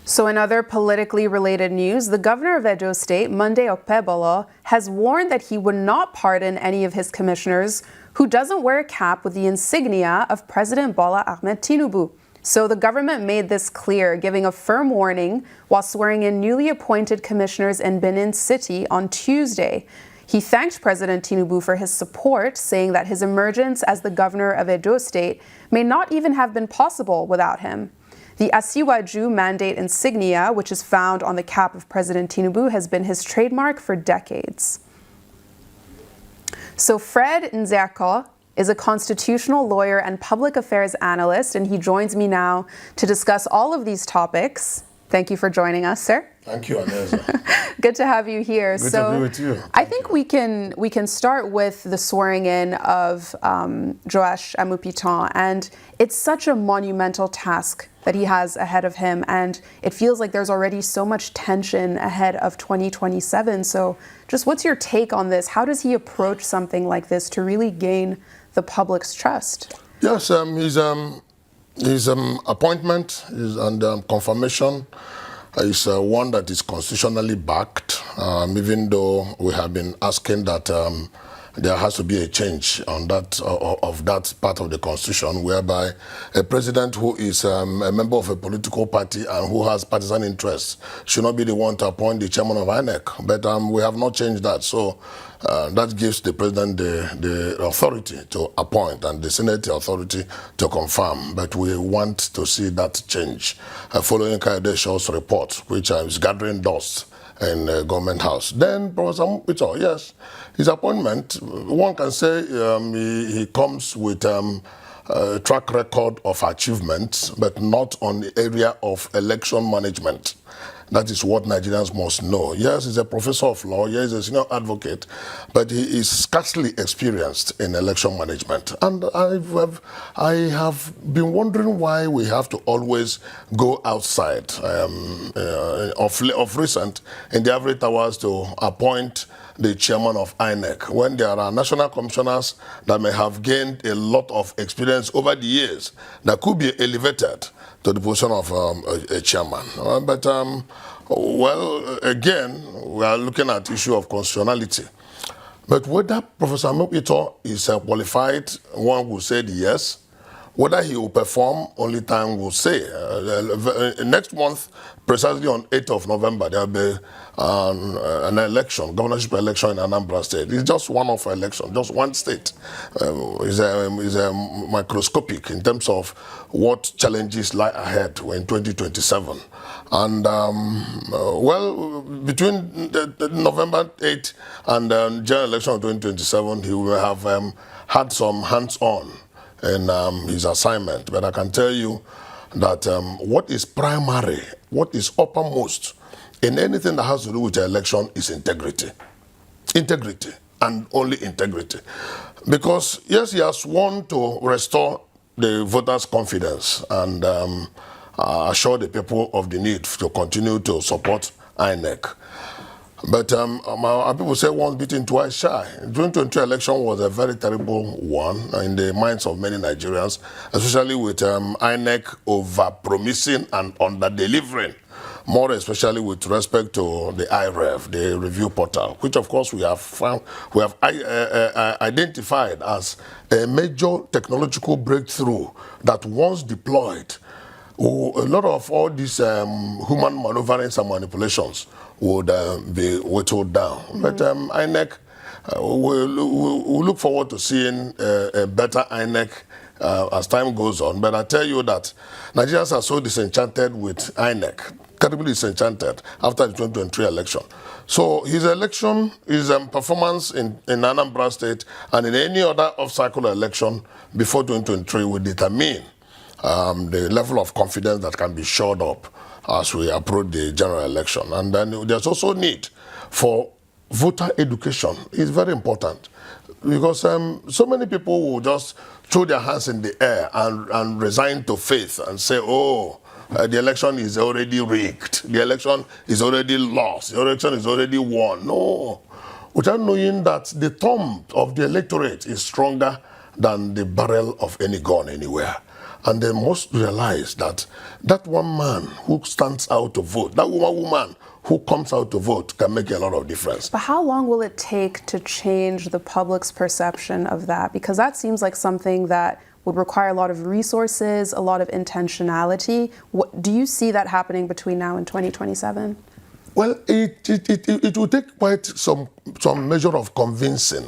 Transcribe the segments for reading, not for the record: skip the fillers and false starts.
So in other politically related news, the governor of Edo State, Monday Okpebolo, has warned that he would not pardon any of his commissioners who doesn't wear a cap with the insignia of President Bola Ahmed Tinubu. So the government made this clear, giving a firm warning while swearing in newly appointed commissioners in Benin City on Tuesday. He thanked President Tinubu for his support, saying that his emergence as the governor of Edo State may not even have been possible without him. The Asiwaju mandate insignia, which is found on the cap of President Tinubu, has been his trademark for decades. So Fred Nzeako is a constitutional lawyer and public affairs analyst, and he joins me now to discuss all of these topics. Thank you for joining us, sir. Thank you, Aneza. Good to have you here. Good to be with you. I think we can start with the swearing in of Joash Amupitans, and it's such a monumental task that he has ahead of him, and it feels like there's already so much tension ahead of 2027. So just what's your take on this? How does he approach something like this to really gain the public's trust? Yes, his appointment and confirmation is one that is constitutionally backed, even though we have been asking that there has to be a change on that of that part of the constitution, whereby a president who is a member of a political party and who has partisan interests should not be the one to appoint the chairman of INEC. But we have not changed that, so that gives the president the authority to appoint and the Senate the authority to confirm. But we want to see that change following Kayode Shaw's report, which is gathering dust in government house. Then Professor Amupitans, yes, his appointment, one can say he comes with a track record of achievements, but not on the area of election management. That is what Nigerians must know. Yes, he's a professor of law, yes, he's a senior advocate, but he is scarcely experienced in election management. And I have been wondering why we have to always go outside of recent in the ivory towers to appoint the chairman of INEC, when there are national commissioners that may have gained a lot of experience over the years that could be elevated to the position of a chairman. Well, again, we are looking at the issue of constitutionality. But whether Professor Amupitans is qualified, one will say yes. Whether he will perform, only time will say. Next month, precisely on 8th of November, there will be an election, governorship election in Anambra State. It's just one of election, just one state. It's microscopic in terms of what challenges lie ahead in 2027. And, well, between November 8th and the general election of 2027, he will have had some hands-on in his assignment. But I can tell you that what is primary, what is uppermost in anything that has to do with the election is integrity. Integrity, and only integrity. Because, yes, he has sworn to restore the voters' confidence and assure the people of the need to continue to support INEC. But our people say once beaten, twice shy. The 2023 election was a very terrible one in the minds of many Nigerians, especially with INEC over-promising and under-delivering, more especially with respect to the IREV, the review portal, which of course we have identified as a major technological breakthrough that once deployed, a lot of all these human maneuverings and manipulations would be whittled down. But INEC, we'll look forward to seeing a better INEC as time goes on. But I tell you that Nigerians are so disenchanted with INEC, terribly disenchanted after the 2023 election. So his election, his performance in Anambra State and in any other off-cycle election before 2023 will determine the level of confidence that can be shored up as we approach the general election. And then there's also need for voter education. It's very important because so many people will just throw their hands in the air and resign to faith and say, oh, the election is already rigged, the election is already lost, the election is already won. No, without knowing that the thumb of the electorate is stronger than the barrel of any gun anywhere. And they must realize that that one man who stands out to vote, that woman who comes out to vote can make a lot of difference. But how long will it take to change the public's perception of that? Because that seems like something that would require a lot of resources, a lot of intentionality. Do you see that happening between now and 2027? Well, it will take quite some measure of convincing,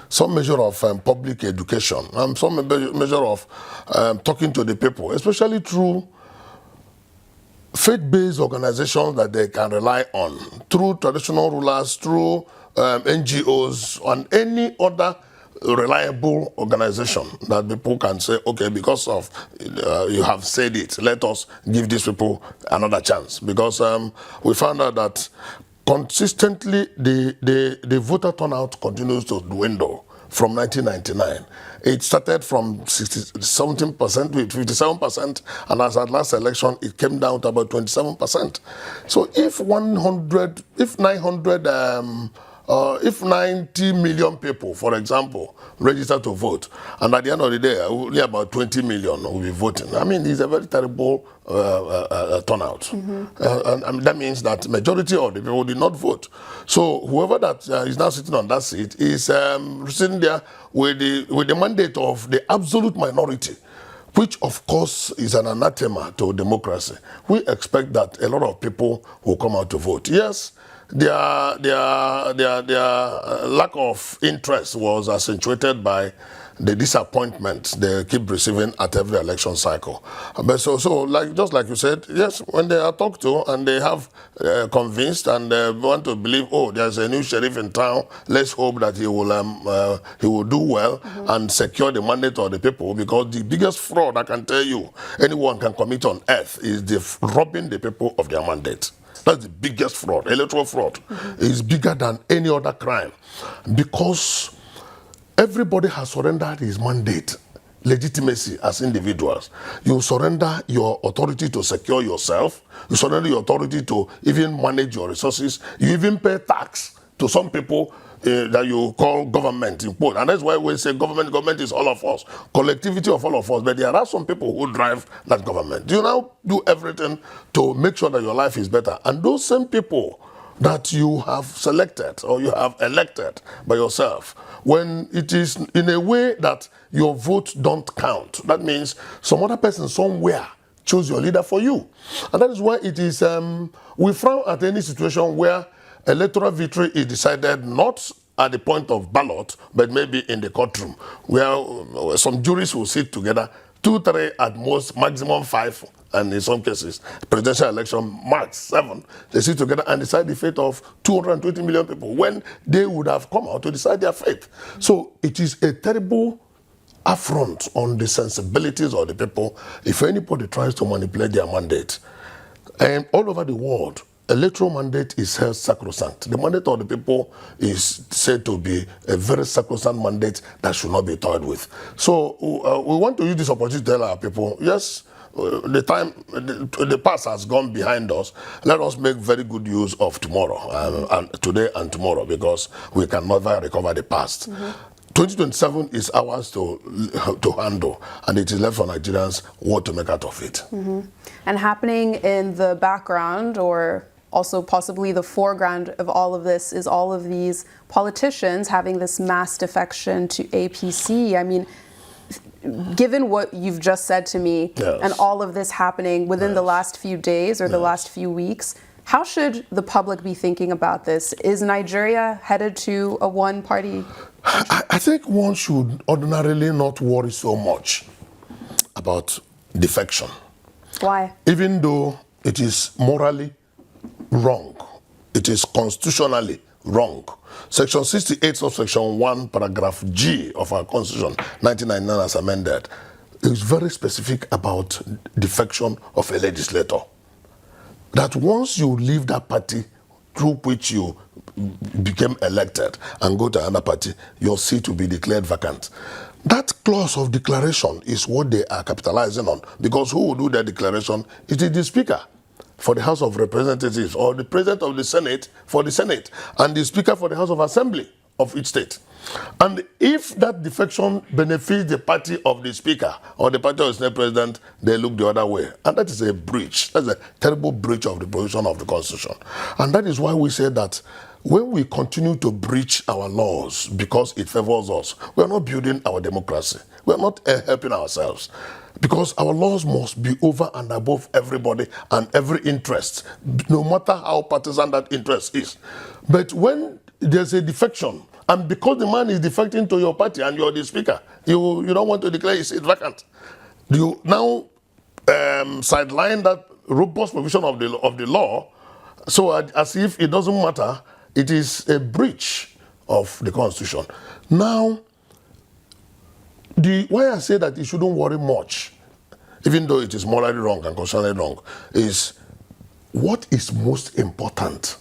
some measure of public education, and some measure of talking to the people, especially through faith-based organizations that they can rely on, through traditional rulers, through NGOs, and any other reliable organization that people can say, okay, because of you have said it, let us give these people another chance. Because we found out that consistently the voter turnout continues to dwindle from 1999. It started from 17% to 57%, and as at last election, it came down to about 27%. So if 90 million people, for example, register to vote, and at the end of the day, only about 20 million will be voting, I mean, it's a very terrible turnout. And that means that majority of the people did not vote. So whoever that is now sitting on that seat is sitting there with the mandate of the absolute minority, which of course is an anathema to democracy. We expect that a lot of people will come out to vote. Yes, their lack of interest was accentuated by the disappointment they keep receiving at every election cycle. But so just like you said, yes, when they are talked to and they have convinced and want to believe, oh, there's a new sheriff in town, let's hope that he will do well and secure the mandate of the people, because the biggest fraud I can tell you anyone can commit on earth is robbing the people of their mandate. That's the biggest fraud. Electoral fraud is bigger than any other crime, because everybody has surrendered his mandate, legitimacy as individuals. You surrender your authority to secure yourself. You surrender your authority to even manage your resources. You even pay tax to some people that you call government, in quote. And that's why we say government is all of us, collectivity of all of us. But there are some people who drive that government. You now do everything to make sure that your life is better. And those same people that you have selected or you have elected by yourself, when it is in a way that your vote don't count, that means some other person somewhere chose your leader for you. And that is why it is, we frown at any situation where electoral victory is decided not at the point of ballot, but maybe in the courtroom, where some juries will sit together, 2, 3, at most, maximum 5, and in some cases, presidential election, max 7, they sit together and decide the fate of 220 million people when they would have come out to decide their fate. So it is a terrible affront on the sensibilities of the people if anybody tries to manipulate their mandate. And all over the world, electoral mandate is held sacrosanct. The mandate of the people is said to be a very sacrosanct mandate that should not be toyed with. So we want to use this opportunity to tell our people, yes, the past has gone behind us. Let us make very good use of tomorrow, and today and tomorrow, because we can never recover the past. 2027 is ours to handle, and it is left for Nigerians what to make out of it. And happening in the background, or also possibly the foreground of all of this, is all of these politicians having this mass defection to APC. I mean, given what you've just said to me, and all of this happening within the last few days or the last few weeks, how should the public be thinking about this? Is Nigeria headed to a one-party? I think one should ordinarily not worry so much about defection. Why? Even though it is morally wrong, it is constitutionally wrong. Section 68, subsection 1, paragraph G of our Constitution, 1999 as amended, is very specific about defection of a legislator. That once you leave that party through which you became elected and go to another party, your seat will be declared vacant. That clause of declaration is what they are capitalizing on, because who will do that declaration? It is the Speaker for the House of Representatives, or the President of the Senate for the Senate, and the Speaker for the House of Assembly of each state. And if that defection benefits the party of the speaker or the party of the Senate president, they look the other way. And that is a breach. That's a terrible breach of the provision of the Constitution. And that is why we say that when we continue to breach our laws because it favors us, we are not building our democracy. We are not helping ourselves. Because our laws must be over and above everybody and every interest, no matter how partisan that interest is. But when there's a defection, and because the man is defecting to your party and you're the speaker, you don't want to declare his seat vacant. You now sideline that robust provision of the law, so as if it doesn't matter, it is a breach of the Constitution. Now, why I say that you shouldn't worry much, even though it is morally wrong and constitutionally wrong, is what is most important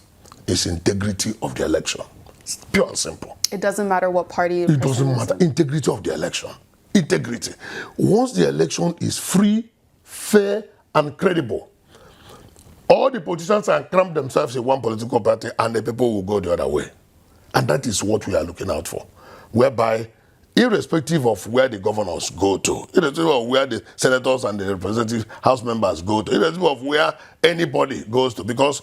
is integrity of the election. It's pure and simple. It doesn't matter what party. It doesn't matter. Integrity of the election. Integrity. Once the election is free, fair, and credible, all the politicians can cramp themselves in one political party and the people will go the other way. And that is what we are looking out for. Whereby, irrespective of where the governors go to, irrespective of where the senators and the representative house members go to, irrespective of where anybody goes to, because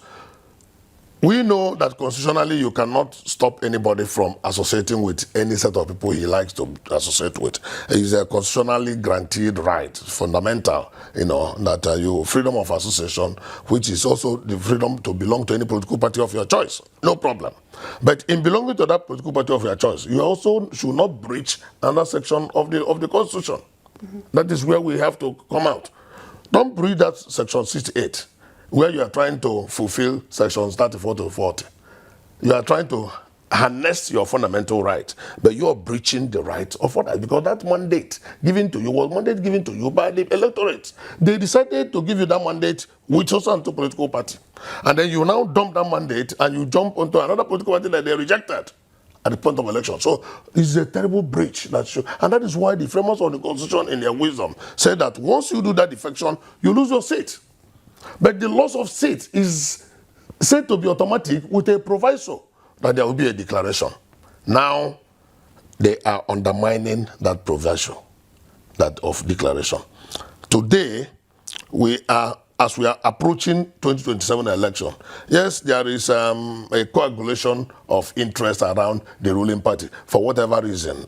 we know that constitutionally you cannot stop anybody from associating with any set of people he likes to associate with. It's a constitutionally granted right, fundamental, that freedom of association, which is also the freedom to belong to any political party of your choice. No problem. But in belonging to that political party of your choice, you also should not breach another section of the Constitution. Mm-hmm. That is where we have to come out. Don't breach that section 68. Where you are trying to fulfill sections 34 to 40. You are trying to harness your fundamental right, but you are breaching the right of others, because that mandate given to you was mandate given to you by the electorate. They decided to give you that mandate with chosen to political party. And then you now dump that mandate and you jump onto another political party that they rejected at the point of election. So it's a terrible breach. And that is why the framers of the Constitution in their wisdom said that once you do that defection, you lose your seat. But the loss of seat is said to be automatic with a proviso that there will be a declaration. Now, they are undermining that proviso, that of declaration. Today, as we are approaching 2027 election, yes, there is a coagulation of interest around the ruling party for whatever reason.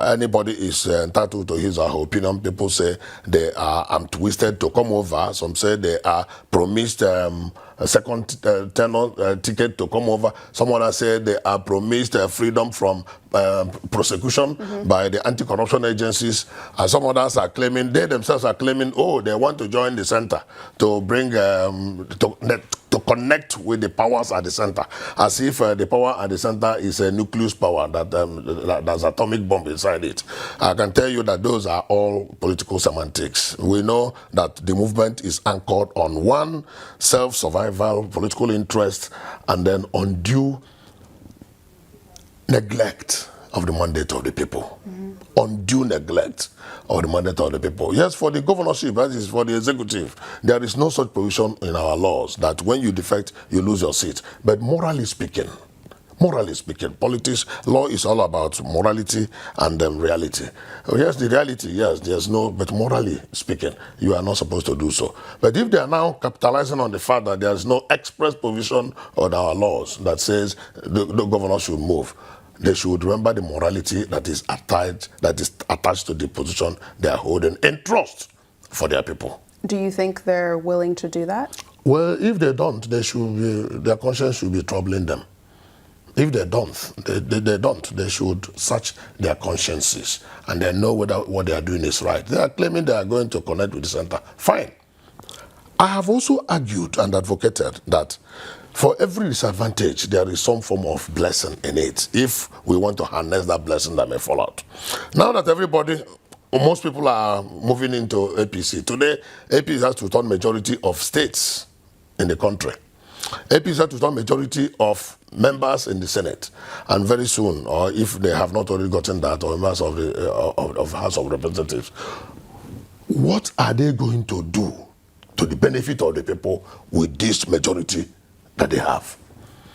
Anybody is entitled to his or her opinion. People say they are twisted to come over. Some say they are promised a second tenor ticket to come over. Some others say they are promised freedom from prosecution by the anti-corruption agencies. And some others are claiming, they themselves are claiming, they want to join the center to bring, to connect with the powers at the center, as if the power at the center is a nucleus power that has atomic bomb inside it. I can tell you that those are all political semantics. We know that the movement is anchored on one, self-survival, political interest, and then undue neglect of the mandate of the people. Undue neglect of the mandate of the people. Yes, for the governorship, that is for the executive, there is no such provision in our laws that when you defect, you lose your seat. But morally speaking, politics, law is all about morality and reality. Yes, the reality, yes, there's no, but morally speaking, you are not supposed to do so. But if they are now capitalizing on the fact that there is no express provision on our laws that says the governor should move, they should remember the morality that is attached to the position they are holding in trust for their people. Do you think they're willing to do that? Well, if they don't, their conscience should be troubling them. If they don't, they should search their consciences and they know whether what they are doing is right. They are claiming they are going to connect with the center. Fine. I have also argued and advocated that for every disadvantage, there is some form of blessing in it, if we want to harness that blessing that may fall out. Now that most people are moving into APC. Today, APC has to turn majority of states in the country. APC has to turn majority of members in the Senate. And very soon, or if they have not already gotten that, or members of the House of Representatives, what are they going to do to the benefit of the people with this majority that they have?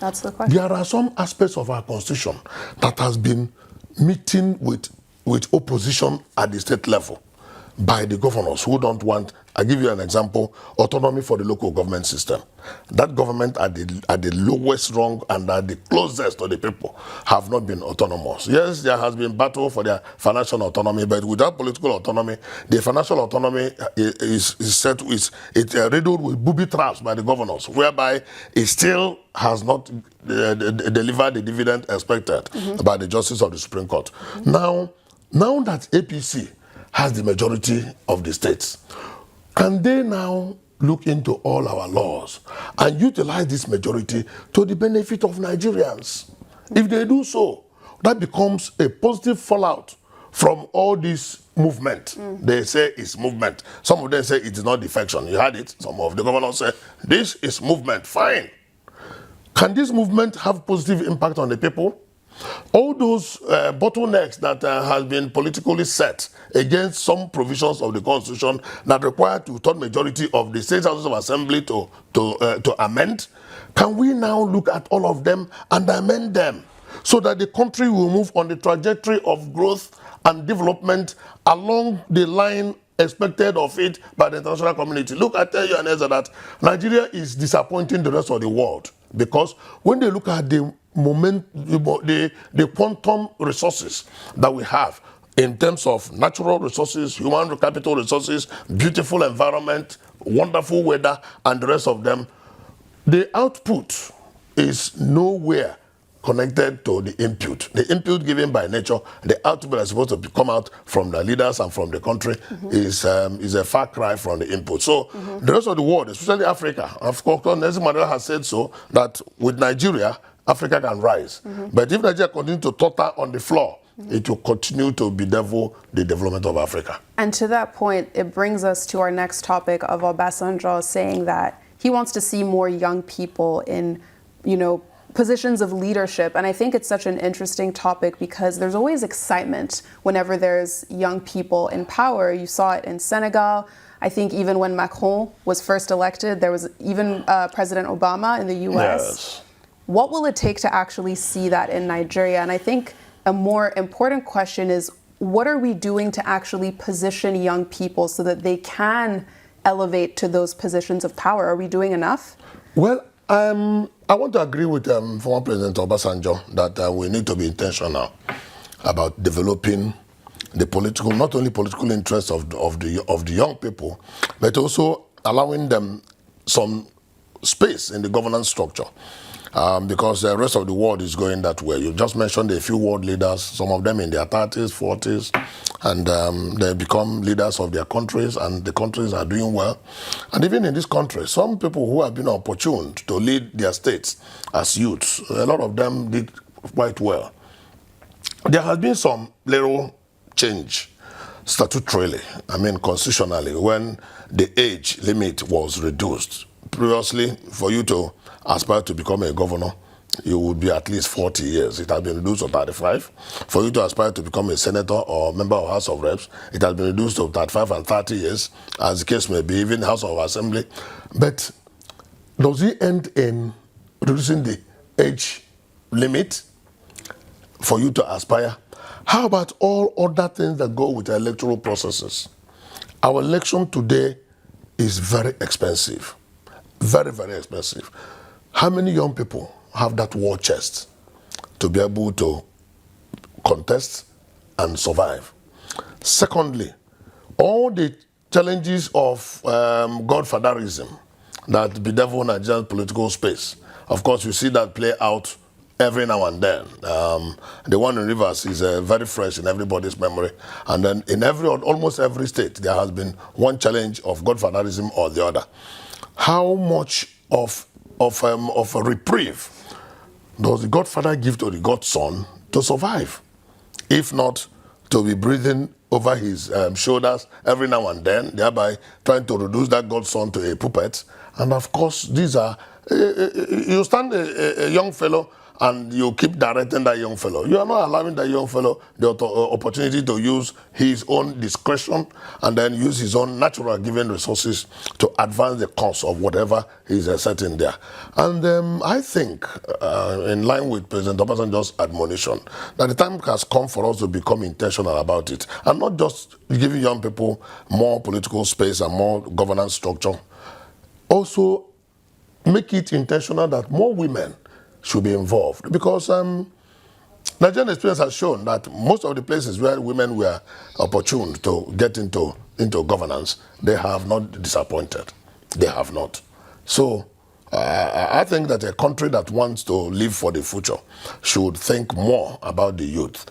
That's the question. There are some aspects of our constitution that has been meeting with opposition at the state level by the governors who don't want. I give you an example: autonomy for the local government system. That government at the lowest rung and at the closest to the people have not been autonomous. Yes, there has been battle for their financial autonomy, but without political autonomy, the financial autonomy is riddled with booby traps by the governors, whereby it still has not delivered the dividend expected by the justice of the Supreme Court. Now that APC has the majority of the states, can they now look into all our laws and utilize this majority to the benefit of Nigerians? If they do so, that becomes a positive fallout from all this movement. They say it's movement. Some of them say it is not defection. You heard it. Some of the governors say this is movement. Fine. Can this movement have positive impact on the people? All those bottlenecks that has been politically set against some provisions of the Constitution that require two-thirds majority of the state houses of assembly to amend, can we now look at all of them and amend them so that the country will move on the trajectory of growth and development along the line expected of it by the international community? Look, I tell you, Aneza, that Nigeria is disappointing the rest of the world, because when they look at the quantum resources that we have in terms of natural resources, human capital resources, beautiful environment, wonderful weather, and the rest of them, the output is nowhere connected to the input. The input given by nature, the output that is supposed to come out from the leaders and from the country is a far cry from the input. So the rest of the world, especially Africa, of course, Nelson Mandela has said so, that with Nigeria, Africa can rise. But if Nigeria continues to totter on the floor, it will continue to bedevil the development of Africa. And to that point, it brings us to our next topic of Obasanjo saying that he wants to see more young people in, positions of leadership. And I think it's such an interesting topic because there's always excitement whenever there's young people in power. You saw it in Senegal. I think even when Macron was first elected, there was even President Obama in the US. Yes. What will it take to actually see that in Nigeria? And I think a more important question is, what are we doing to actually position young people so that they can elevate to those positions of power? Are we doing enough? Well, I want to agree with former President Obasanjo that we need to be intentional about developing the political, not only political interests of the young people, but also allowing them some space in the governance structure. Because the rest of the world is going that way. You just mentioned a few world leaders, some of them in their 30s, 40s, and they become leaders of their countries, and the countries are doing well. And even in this country, some people who have been opportuned to lead their states as youths, a lot of them did quite well. There has been some little change statutorily, constitutionally, when the age limit was reduced. Previously, for you to aspire to become a governor, you would be at least 40 years. It has been reduced to 35. For you to aspire to become a senator or member of House of Reps, it has been reduced to 35 and 30 years, as the case may be, even House of Assembly. But does it end in reducing the age limit for you to aspire? How about all other things that go with electoral processes? Our election today is very expensive. Very, very expensive. How many young people have that war chest to be able to contest and survive? Secondly, all the challenges of godfatherism that bedevil Nigerian political space. Of course, you see that play out every now and then. The one in Rivers is very fresh in everybody's memory. And then in almost every state, there has been one challenge of godfatherism or the other. How much of a reprieve does the godfather give to the godson to survive, if not to be breathing over his shoulders every now and then, thereby trying to reduce that godson to a puppet? And of course, these are, you stand a young fellow and you keep directing that young fellow. You are not allowing that young fellow the opportunity to use his own discretion and then use his own natural given resources to advance the cause of whatever he's setting there. And I think, in line with President Obasanjo's admonition, that the time has come for us to become intentional about it, and not just giving young people more political space and more governance structure. Also, make it intentional that more women should be involved, because Nigerian experience has shown that most of the places where women were opportune to get into governance, they have not disappointed. They have not. So I think that a country that wants to live for the future should think more about the youth.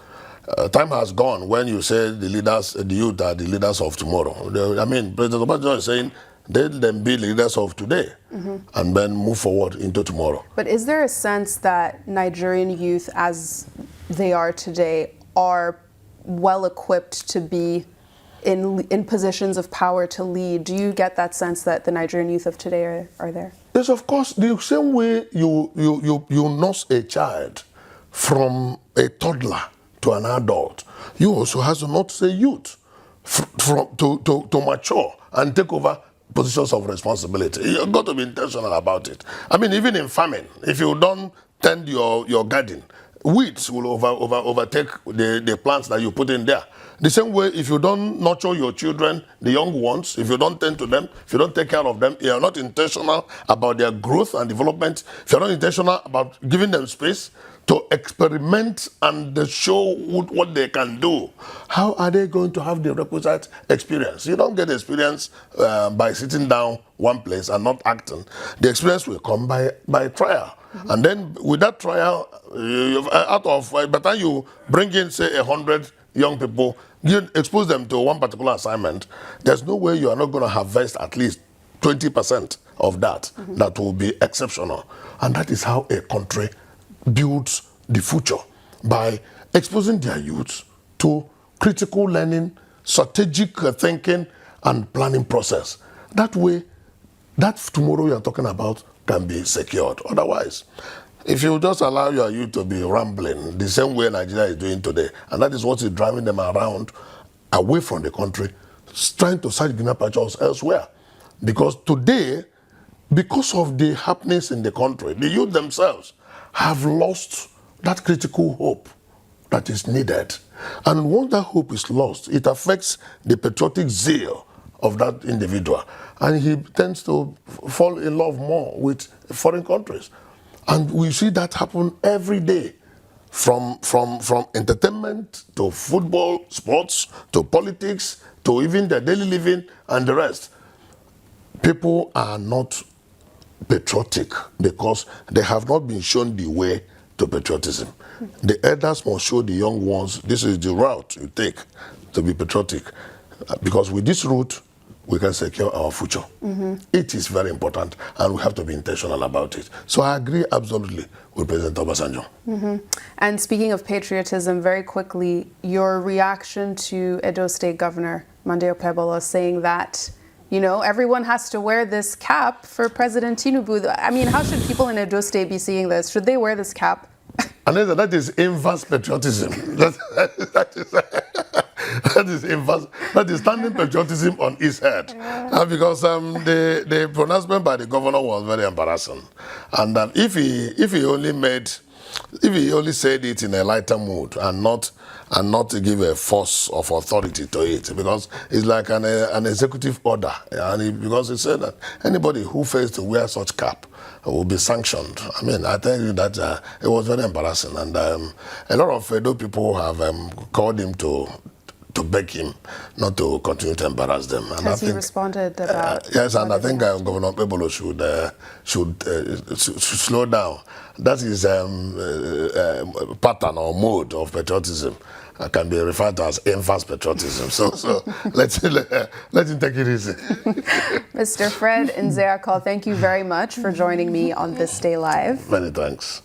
Time has gone when you say the youth are the leaders of tomorrow. I mean, President Obasanjo is saying, let them be leaders of today and then move forward into tomorrow. But is there a sense that Nigerian youth, as they are today, are well equipped to be in positions of power to lead? Do you get that sense that the Nigerian youth of today are there? Yes, of course. The same way you nurse a child from a toddler to an adult, you also have to nurse a youth to mature and take over positions of responsibility. You've got to be intentional about it. I mean, even in farming, if you don't tend your garden, weeds will overtake the plants that you put in there. The same way, if you don't nurture your children, the young ones, if you don't tend to them, if you don't take care of them, you're not intentional about their growth and development, if you're not intentional about giving them space to experiment and show what they can do, how are they going to have the requisite experience? You don't get experience by sitting down one place and not acting. The experience will come by trial. And then with that trial, by the time you bring in, say, 100 young people, you expose them to one particular assignment, there's no way you are not going to harvest at least 20% of that. That will be exceptional. And that is how a country builds the future, by exposing their youth to critical learning, strategic thinking, and planning process. That way, that tomorrow you are talking about can be secured. Otherwise, if you just allow your youth to be rambling the same way Nigeria is doing today, and that is what is driving them around away from the country, trying to search greener pastures elsewhere. Because today, because of the happenings in the country, the youth themselves have lost that critical hope that is needed. And once that hope is lost, it affects the patriotic zeal of that individual. And he tends to fall in love more with foreign countries. And we see that happen every day, from entertainment to football, sports, to politics, to even their daily living and the rest. People are not patriotic because they have not been shown the way to patriotism. The elders must show the young ones, this is the route you take to be patriotic. Because with this route, we can secure our future. It is very important, and we have to be intentional about it. So I agree absolutely with President Obasanjo. And speaking of patriotism, very quickly, your reaction to Edo State Governor Monday Okpebolo saying that, you know, everyone has to wear this cap for President Tinubu. I mean, how should people in Edo State be seeing this? Should they wear this cap? And that is inverse patriotism. That is standing patriotism on his head. Because the pronouncement by the governor was very embarrassing. And if he only said it in a lighter mood and not to give a force of authority to it, because it's like an executive order, and because he said that anybody who fails to wear such cap will be sanctioned. I mean, I tell you that it was very embarrassing, and a lot of Edo people have called him to beg him not to continue to embarrass them. And Has he responded about? Yes, and I think Governor Okpebolo should slow down. That is pattern or mode of patriotism can be referred to as inverse patriotism. So let him take it easy. Mr. Fred Nzeako, thank you very much for joining me on This Day Live. Many thanks.